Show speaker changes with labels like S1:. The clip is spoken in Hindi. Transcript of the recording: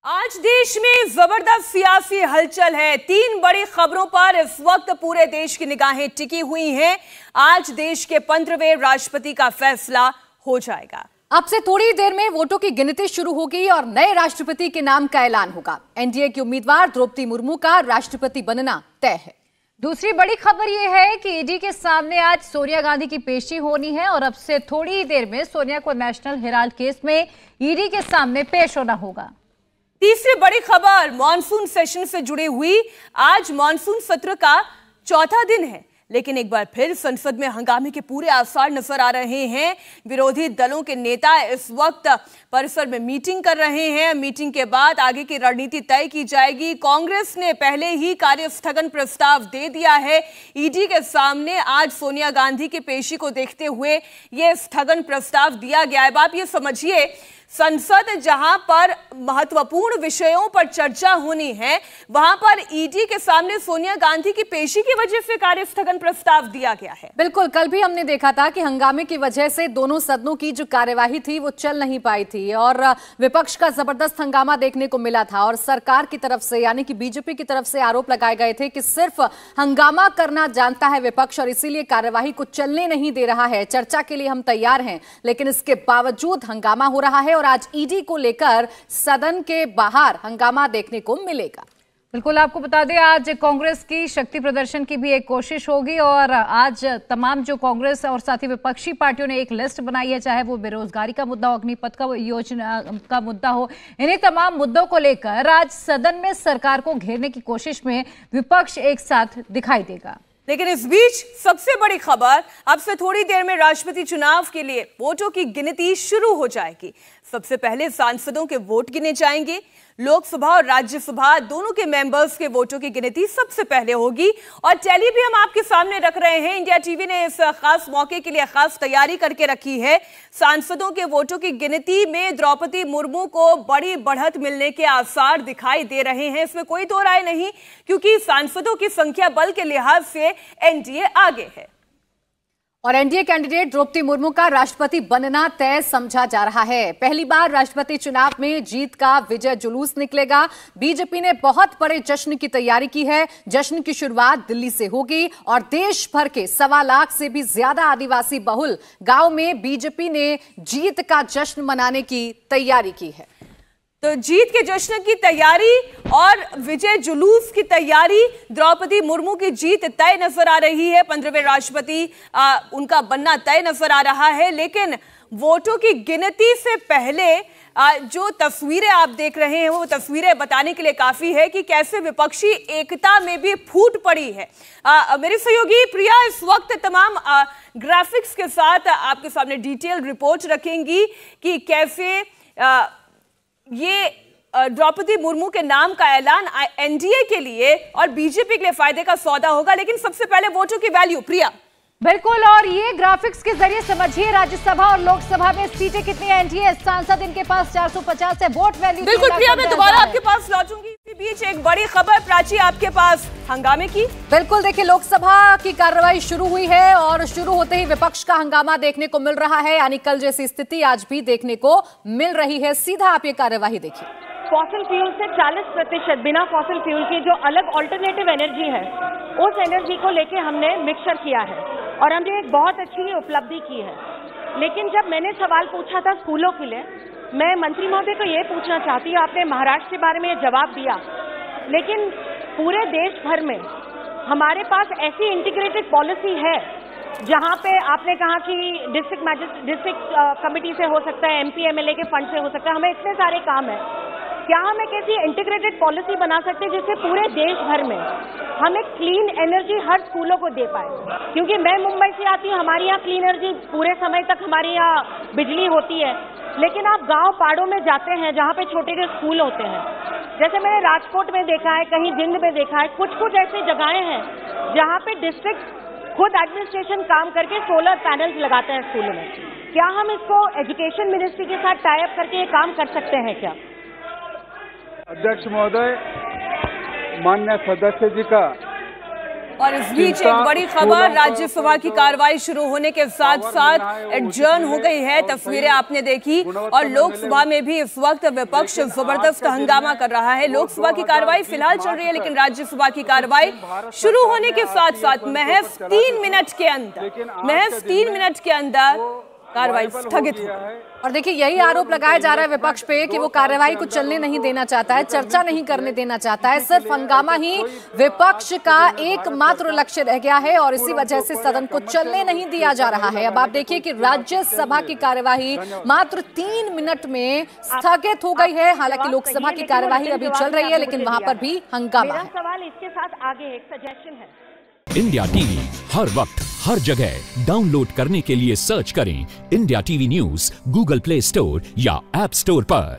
S1: आज देश में जबरदस्त सियासी हलचल है। तीन बड़ी खबरों पर इस वक्त पूरे देश की निगाहें टिकी हुई हैं। आज देश के 15वें राष्ट्रपति का फैसला हो जाएगा।
S2: अब से थोड़ी देर में वोटों की गिनती शुरू होगी और नए राष्ट्रपति के नाम का ऐलान होगा। एनडीए की उम्मीदवार द्रौपदी मुर्मू का राष्ट्रपति बनना तय है।
S3: दूसरी बड़ी खबर यह है कि ईडी के सामने आज सोनिया गांधी की पेशी होनी है और अब से थोड़ी ही देर में सोनिया को नेशनल हेराल्ड केस में ईडी के सामने पेश होना होगा।
S1: तीसरी बड़ी खबर मॉनसून सेशन से जुड़ी हुई। आज मॉनसून सत्र का चौथा दिन है, लेकिन एक बार फिर संसद में हंगामे के पूरे आसार नजर आ रहे हैं। विरोधी दलों के नेता इस वक्त परिसर में मीटिंग कर रहे हैं। मीटिंग के बाद आगे की रणनीति तय की जाएगी। कांग्रेस ने पहले ही कार्य स्थगन प्रस्ताव दे दिया है। ईडी के सामने आज सोनिया गांधी की पेशी को देखते हुए यह स्थगन प्रस्ताव दिया गया है। आप ये समझिए, संसद जहां पर महत्वपूर्ण विषयों पर चर्चा होनी है, वहां पर ईडी के सामने सोनिया गांधी की पेशी की वजह से कार्य स्थगन प्रस्ताव दिया गया है।
S2: बिल्कुल, कल भी हमने देखा था कि हंगामे की वजह से दोनों सदनों की जो कार्यवाही थी वो चल नहीं पाई थी और विपक्ष का जबरदस्त हंगामा देखने को मिला था और सरकार की तरफ से यानी कि बीजेपी की तरफ से आरोप लगाए गए थे कि सिर्फ हंगामा करना जानता है विपक्ष और इसीलिए कार्यवाही को चलने नहीं दे रहा है। चर्चा के लिए हम तैयार हैं, लेकिन इसके बावजूद हंगामा हो रहा है और आज ईडी को लेकर सदन के बाहर हंगामा देखने को मिलेगा।
S3: बिल्कुल, आपको बता दें आज कांग्रेस की शक्ति प्रदर्शन की भी एक कोशिश होगी और आज तमाम जो कांग्रेस और साथ ही विपक्षी पार्टियों ने एक लिस्ट बनाई है, चाहे वो बेरोजगारी का मुद्दा हो, अग्निपथ का योजना का मुद्दा हो, इन्हीं तमाम मुद्दों को लेकर आज सदन में सरकार को घेरने की कोशिश में विपक्ष एक साथ दिखाई देगा।
S1: लेकिन इस बीच सबसे बड़ी खबर, अब से थोड़ी देर में राष्ट्रपति चुनाव के लिए वोटों की गिनती शुरू हो जाएगी। सबसे पहले सांसदों के वोट गिने जाएंगे। लोकसभा और राज्यसभा दोनों के मेंबर्स के वोटों की गिनती सबसे पहले होगी और टैली भी हम आपके सामने रख रहे हैं। इंडिया टीवी ने इस खास मौके के लिए खास तैयारी करके रखी है। सांसदों के वोटों की गिनती में द्रौपदी मुर्मू को बड़ी बढ़त मिलने के आसार दिखाई दे रहे हैं। इसमें कोई दो राय नहीं, क्योंकि सांसदों की संख्या बल के लिहाज से एनडीए आगे है
S2: और एनडीए कैंडिडेट द्रौपदी मुर्मू का राष्ट्रपति बनना तय समझा जा रहा है। पहली बार राष्ट्रपति चुनाव में जीत का विजय जुलूस निकलेगा। बीजेपी ने बहुत बड़े जश्न की तैयारी की है। जश्न की शुरुआत दिल्ली से होगी और देश भर के 1.25 लाख से भी ज्यादा आदिवासी बहुल गांव में बीजेपी ने जीत का जश्न मनाने की तैयारी की है।
S1: तो जीत के जश्न की तैयारी और विजय जुलूस की तैयारी, द्रौपदी मुर्मू की जीत तय नजर आ रही है। 15वें राष्ट्रपति उनका बनना तय नजर आ रहा है। लेकिन वोटों की गिनती से पहले जो तस्वीरें आप देख रहे हैं, वो तस्वीरें बताने के लिए काफी है कि कैसे विपक्षी एकता में भी फूट पड़ी है। मेरी सहयोगी प्रिया इस वक्त तमाम ग्राफिक्स के साथ आपके सामने डिटेल रिपोर्ट रखेंगी कि कैसे ये द्रौपदी मुर्मू के नाम का ऐलान एनडीए के लिए और बीजेपी के लिए फायदे का सौदा होगा। लेकिन सबसे पहले वोटों की वैल्यू, प्रिया।
S3: बिल्कुल, और ये ग्राफिक्स के जरिए समझिए राज्यसभा और लोकसभा में सीटें कितनी है। एनडीए सांसद इनके पास 450 है। वोट वैल्यू
S1: बिल्कुल प्रिया, मैं दोबारा आपके पास लौटूंगी। इसी बीच एक बड़ी खबर प्राची आपके पास हंगामे की।
S2: बिल्कुल, देखिए लोकसभा की कार्रवाई शुरू हुई है और शुरू होते ही विपक्ष का हंगामा देखने को मिल रहा है। यानी कल जैसी स्थिति आज भी देखने को मिल रही है। सीधा आप ये कार्यवाही देखिए।
S4: फॉसिल फ्यूल से 40% बिना फॉसिल फ्यूल की जो अलग ऑल्टरनेटिव एनर्जी है, उस एनर्जी को लेके हमने मिक्सचर किया है और हमने एक बहुत अच्छी उपलब्धि की है। लेकिन जब मैंने सवाल पूछा था स्कूलों के लिए, मैं मंत्री महोदय को ये पूछना चाहती हूँ, आपने महाराष्ट्र के बारे में जवाब दिया, लेकिन पूरे देश भर में हमारे पास ऐसी इंटीग्रेटेड पॉलिसी है जहां पे आपने कहा कि डिस्ट्रिक्ट कमेटी से हो सकता है, एमपी एमएलए के फंड से हो सकता है, हमें इतने सारे काम है। क्या हम एक ऐसी इंटीग्रेटेड पॉलिसी बना सकते हैं जिससे पूरे देश भर में हम एक क्लीन एनर्जी हर स्कूलों को दे पाए? क्योंकि मैं मुंबई से आती हूँ, हमारे यहाँ क्लीन एनर्जी पूरे समय तक हमारे यहाँ बिजली होती है, लेकिन आप गांव पहाड़ों में जाते हैं जहाँ पे छोटे छोटे स्कूल होते हैं, जैसे मैंने राजकोट में देखा है, कहीं जिंद में देखा है, कुछ ऐसी जगहें हैं जहाँ पे डिस्ट्रिक्ट खुद एडमिनिस्ट्रेशन काम करके सोलर पैनल्स लगाते हैं स्कूलों में। क्या हम इसको एजुकेशन मिनिस्ट्री के साथ टाई अप करके ये काम कर सकते हैं क्या?
S5: अध्यक्ष महोदय, माननीय सदस्य जी का
S1: और इस बीच एक बड़ी खबर, राज्यसभा की कार्रवाई शुरू होने के साथ साथ एडजर्न हो गई है। तस्वीरें आपने देखी और लोकसभा में भी इस वक्त विपक्ष जबरदस्त हंगामा कर रहा है। लोकसभा की कार्रवाई फिलहाल चल रही है, लेकिन राज्यसभा की कार्रवाई शुरू होने के साथ साथ महज 3 मिनट के अंदर कार्रवाई स्थगित हो गई।
S2: और देखिए, यही आरोप लगाया जा रहा है विपक्ष पे कि वो कार्रवाई को चलने नहीं देना चाहता है, चर्चा नहीं करने देना चाहता है। सिर्फ हंगामा ही विपक्ष का एकमात्र लक्ष्य रह गया है और इसी वजह से सदन को चलने नहीं दिया जा रहा है। अब आप देखिए कि राज्यसभा की कार्यवाही मात्र 3 मिनट में स्थगित हो गई है। हालांकि लोकसभा की कार्यवाही अभी चल रही है, लेकिन वहां पर भी हंगामा है।
S4: सवाल इसके साथ आगे एक सजेशन है।
S5: इंडिया टीवी हर वक्त हर जगह डाउनलोड करने के लिए सर्च करें India TV news Google play store या ऐप स्टोर पर।